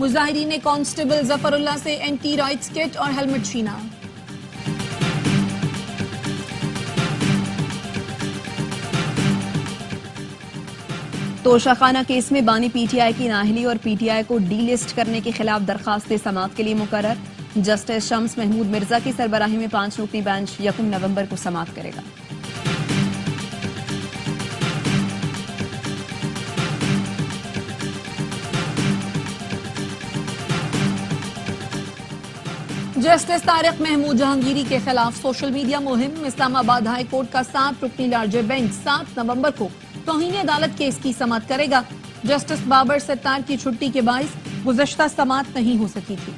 مظاہرین نے کانسٹیبل ظفر اللہ سے اینٹی رائٹس کٹ اور ہیلمٹ چھینا۔ توشہ خانہ کیس میں بانی پی ٹی آئی کی نااہلی اور پی ٹی آئی کو ڈی لسٹ کرنے کے خلاف درخواست سماعت کے لیے مقرر۔ جسٹس شمس محمود مرزا کی سربراہی میں 5 رکنی بینچ 1 نومبر کو سماعت کرے گا۔ جسٹس طارق محمود جہانگیری کے خلاف سوشل میڈیا مہم۔ اسلام آباد ہائی کورٹ کا 7 رکنی لارجر بینچ 7 نومبر کو توہین عدالت کیس کی سماعت کرے گا۔ جسٹس بابر ستار کی چھٹی کے باعث گزشتہ سماعت نہیں ہو سکی تھی۔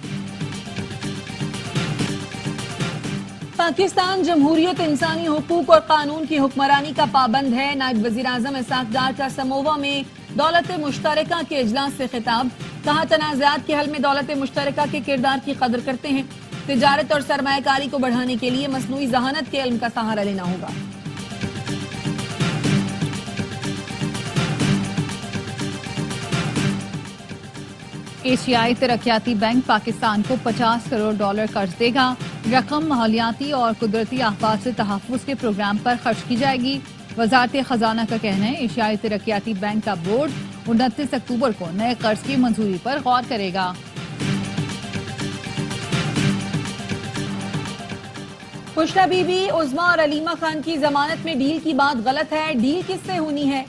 پاکستان جمہوریت انسانی حقوق اور قانون کی حکمرانی کا پابند ہے۔ نائب وزیر اعظم اسحاق ڈار کا سمووا میں دولت مشترکہ کے اجلاس سے خطاب۔ کہا تنازعات کے حل میں دولت مشترکہ کے کردار کی قدر کرتے ہیں۔ تجارت اور سرمایہ کاری کو بڑھانے کے لیے مصنوعی ذہانت کے علم کا سہارا لینا ہوگا۔ ایشیائی ترقیاتی بینک پاکستان کو $50 کروڑ قرض دے گا۔ رقم ماحولیاتی اور قدرتی آفات سے تحفظ کے پروگرام پر خرچ کی جائے گی۔ وزارت خزانہ کا کہنا ہے ایشیائی ترقیاتی بینک کا بورڈ 29 اکتوبر کو نئے قرض کی منظوری پر غور کرے گا۔ پشتا بی بی عظما اور علیمہ خان کی ضمانت میں ڈیل کی بات غلط ہے۔ ڈیل کس سے ہونی ہے؟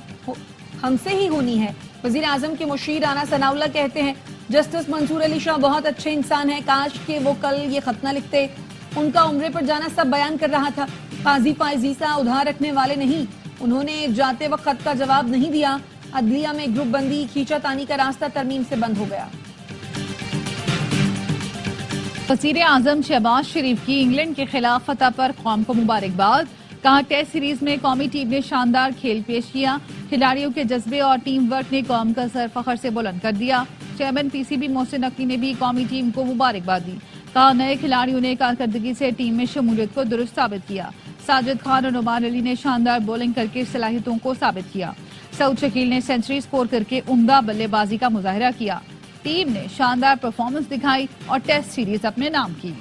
ہم سے ہی ہونی ہے۔ وزیر اعظم کے مشیر رانا ثناء اللہ کہتے ہیں جسٹس منصور علی شاہ بہت اچھے انسان ہیں، کاش کہ وہ کل یہ خط نہ لکھتے۔ ان کا عمرے پر جانا سب بیان کر رہا تھا۔ قاضی فائز عیسیٰ ادھار رکھنے والے نہیں، انہوں نے جاتے وقت خط کا جواب نہیں دیا۔ عدلیہ میں گروپ بندی کھینچا تانی کا راستہ ترمیم سے بند ہو گیا۔ وزیر اعظم شہباز شریف کی انگلینڈ کے خلاف فتح پر قوم کو مبارکباد۔ کہا ٹیسٹ سیریز میں قومی ٹیم نے شاندار کھیل پیش کیا۔ کھلاڑیوں کے جذبے اور ٹیم ورک نے قوم کا سر فخر سے بلند کر دیا۔ Chairman P C B Mohsin Naqvi نے بھی قومی ٹیم کو مبارکباد دی۔ کہا نئے کھلاڑیوں نے کارکردگی سے ٹیم میں شمولیت کو درست ثابت کیا۔ ساجد خان اور نعمان علی نے شاندار بولنگ کر کے صلاحیتوں کو ثابت کیا۔ سعود شکیل نے سینچری سکور کر کے عمدہ بلے بازی کا مظاہرہ کیا۔ ٹیم نے شاندار پرفارمنس دکھائی اور ٹیسٹ سیریز اپنے نام کی۔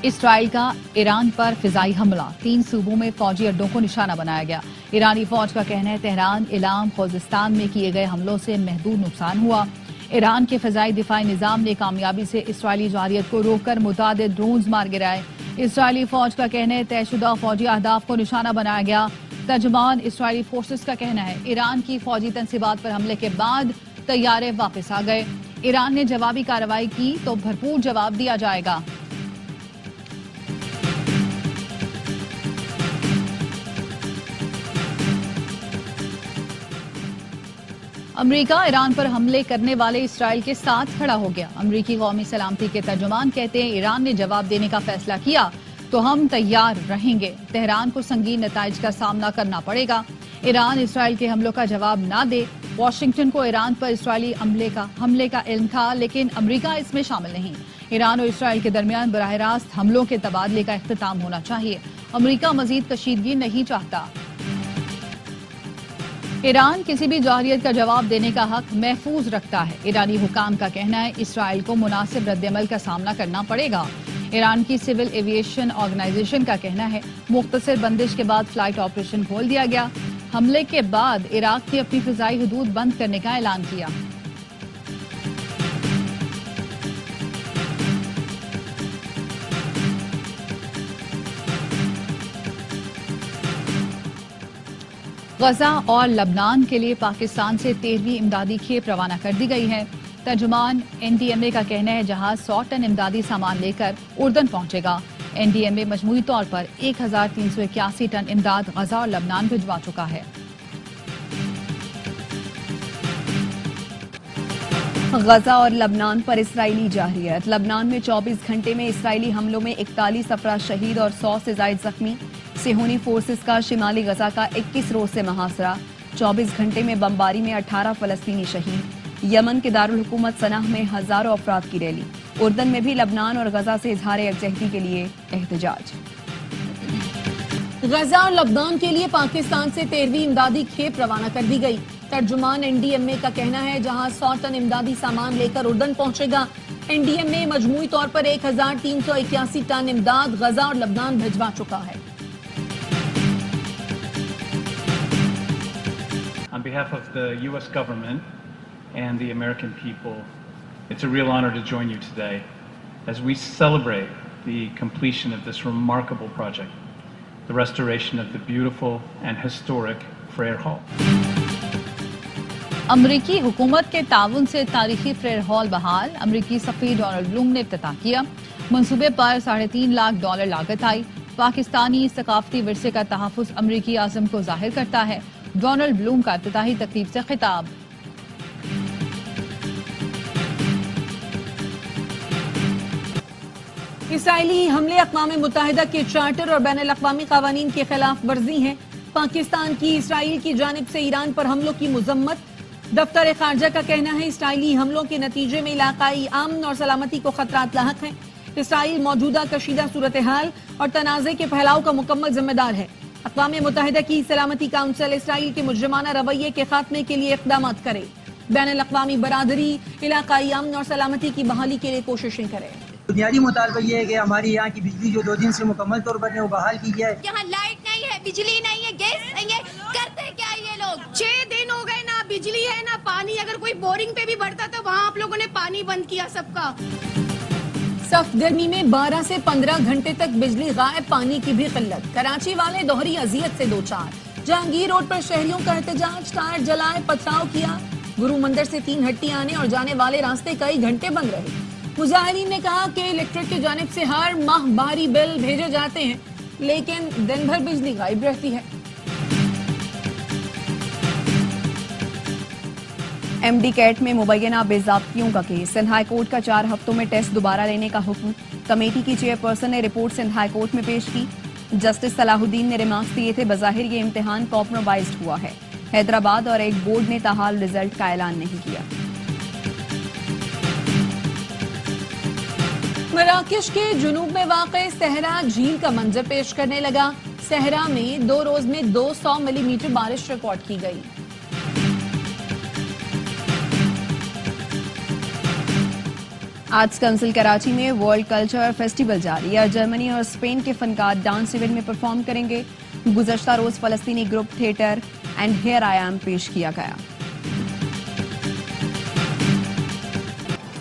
اسرائیل کا ایران پر فضائی حملہ، 3 صوبوں میں فوجی اڈوں کو نشانہ بنایا گیا۔ ایرانی فوج کا کہنا ہے تہران، ایلام، خوزستان میں کیے گئے حملوں سے محدود نقصان ہوا۔ ایران کے فضائی دفاعی نظام نے کامیابی سے اسرائیلی جارحیت کو روک کر متعدد ڈرونز مار گرائے۔ اسرائیلی فوج کا کہنا ہے طے شدہ فوجی اہداف کو نشانہ بنایا گیا۔ ترجمان اسرائیلی فورسز کا کہنا ہے ایران کی فوجی تنصیبات پر حملے کے بعد طیارے واپس آ گئے۔ ایران نے جوابی کارروائی کی تو بھرپور جواب دیا جائے گا۔ امریکہ ایران پر حملے کرنے والے اسرائیل کے ساتھ کھڑا ہو گیا۔ امریکی قومی سلامتی کے ترجمان کہتے ہیں ایران نے جواب دینے کا فیصلہ کیا تو ہم تیار رہیں گے۔ تہران کو سنگین نتائج کا سامنا کرنا پڑے گا۔ ایران اسرائیل کے حملوں کا جواب نہ دے۔ واشنگٹن کو ایران پر اسرائیلی حملے کا علم تھا لیکن امریکہ اس میں شامل نہیں۔ ایران اور اسرائیل کے درمیان براہ راست حملوں کے تبادلے کا اختتام ہونا چاہیے۔ امریکہ مزید کشیدگی نہیں چاہتا۔ ایران کسی بھی جوہریت کا جواب دینے کا حق محفوظ رکھتا ہے۔ ایرانی حکام کا کہنا ہے اسرائیل کو مناسب رد عمل کا سامنا کرنا پڑے گا۔ ایران کی سول ایویشن آرگنائزیشن کا کہنا ہے مختصر بندش کے بعد فلائٹ آپریشن کھول دیا گیا۔ حملے کے بعد عراق نے اپنی فضائی حدود بند کرنے کا اعلان کیا۔ غزہ اور لبنان کے لیے پاکستان سے 13ویں امدادی کھیپ روانہ کر دی گئی ہے۔ ترجمان این ڈی ایم اے کا کہنا ہے جہاز 100 ٹن امدادی سامان لے کر اردن پہنچے گا۔ این ڈی ایم اے مجموعی طور پر 1381 ٹن امداد غزہ اور لبنان بھجوا چکا ہے۔ غزہ اور لبنان پر اسرائیلی جارحیت۔ لبنان میں 24 گھنٹے میں اسرائیلی حملوں میں 41 افراد شہید اور 100 سے زائد زخمی۔ صہیونی فورسز کا شمالی غزہ کا 21 روز سے محاصرہ۔ 24 گھنٹے میں بمباری میں 18 فلسطینی شہید۔ یمن کے دارالحکومت صنعا میں ہزاروں افراد کی ریلی۔ اردن میں بھی لبنان اور غزہ سے اظہار یکجہتی کے لیے احتجاج۔ غزہ اور لبنان کے لیے پاکستان سے 13ویں امدادی کھیپ روانہ کر دی گئی. ترجمان NDMA کا کہنا ہے جہاں 100 ٹن امدادی سامان لے کر اردن پہنچے گا. NDMA مجموعی طور پر 1381 ٹن امداد غزہ اور لبنان بھجوا چکا ہے. On behalf of the U.S. government and the American people, it's a real honor to join you today as we celebrate the completion of this remarkable project, the restoration of the beautiful and historic Freire Hall. امریکی حکومت کے تعاون سے تاریخی فریر hall بحال. امریکی سفیر Donald بلوم نے افتتاح کیا. منصوبے پر $3.5 لاکھ لاگت آئی. پاکستانی ثقافتی ورثے کا تحفظ امریکی عزم کو ظاہر کرتا ہے. ڈونلڈ بلوم کا افتتاحی تقریب سے خطاب. اسرائیلی حملے اقوام متحدہ کے چارٹر اور بین الاقوامی قوانین کی خلاف ورزی ہیں. پاکستان کی اسرائیل کی جانب سے ایران پر حملوں کی مذمت. دفتر خارجہ کا کہنا ہے اسرائیلی حملوں کے نتیجے میں علاقائی امن اور سلامتی کو خطرات لاحق ہیں. اسرائیل موجودہ کشیدہ صورتحال اور تنازع کے پھیلاؤ کا مکمل ذمہ دار ہے. اقوام متحدہ کی سلامتی کونسل اسرائیل کے مجرمانہ رویے کے خاتمے کے لیے اقدامات کرے. بین الاقوامی برادری علاقائی امن اور سلامتی کی بحالی کے لیے کوششیں کرے. بنیادی مطالبہ یہ ہے کہ ہماری یہاں کی بجلی جو 2 دن سے مکمل طور پر وہ بحال کی جائے. یہاں لائٹ نہیں ہے, بجلی نہیں ہے, گیس نہیں ہے, کرتے کیا یہ لوگ؟ 6 دن ہو گئے, نہ بجلی ہے نہ پانی. اگر کوئی بورنگ پہ بھی بڑھتا تو وہاں آپ لوگوں نے پانی بند کیا سب کا. سخت گرمی میں 12 سے 15 گھنٹے تک بجلی غائب, پانی کی بھی قلت. کراچی والے دوہری اذیت سے دوچار. جہانگیر روڈ پر شہریوں کا احتجاج, ٹائر جلائے, پتھراؤ کیا. گرو مندر سے 3 ہٹی آنے اور جانے والے راستے کئی گھنٹے بند رہے. مظاہرین نے کہا کہ الیکٹرک کی جانب سے ہر ماہ بھاری بل بھیجے جاتے ہیں لیکن دن بھر بجلی غائب رہتی ہے. MD کیٹ میں مبینہ بے ضابطگیوں کا کیس. سندھ ہائی کورٹ کا 4 ہفتوں میں ٹیسٹ دوبارہ لینے کا حکم. کمیٹی کی چیئرپرسن نے رپورٹ سندھ ہائی کورٹ میں پیش کی. جسٹس صلاح الدین نے ریمارکس دیے تھے بظاہر یہ امتحان کمپرومائزڈ ہوا ہے. حیدرآباد اور ایک بورڈ نے تاحال رزلٹ کا اعلان نہیں کیا. مراکش کے جنوب میں واقع صحرا جھیل کا منظر پیش کرنے لگا. صحرا میں 2 روز میں 200 ملی میٹر بارش ریکارڈ کی گئی. آرٹس کونسل کراچی میں ورلڈ کلچر فیسٹیول جاری. جرمنی اور اسپین کے فنکار ڈانس ایونٹ میں پرفارم کریں گے. گزشتہ روز فلسطینی group theatre and here I am پیش کیا گیا.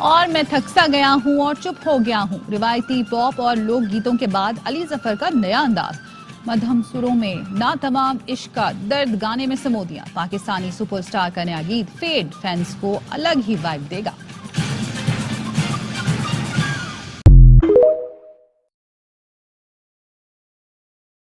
اور میں تھکسا گیا ہوں اور چپ ہو گیا ہوں. روایتی پاپ اور لوک گیتوں کے بعد علی ظفر کا نیا انداز. مدھم سروں میں نا تمام عشق کا درد گانے میں سمو دیا. پاکستانی سپر سٹار کا نیا گیت فیڈ فینس کو الگ ہی وائب دے گا.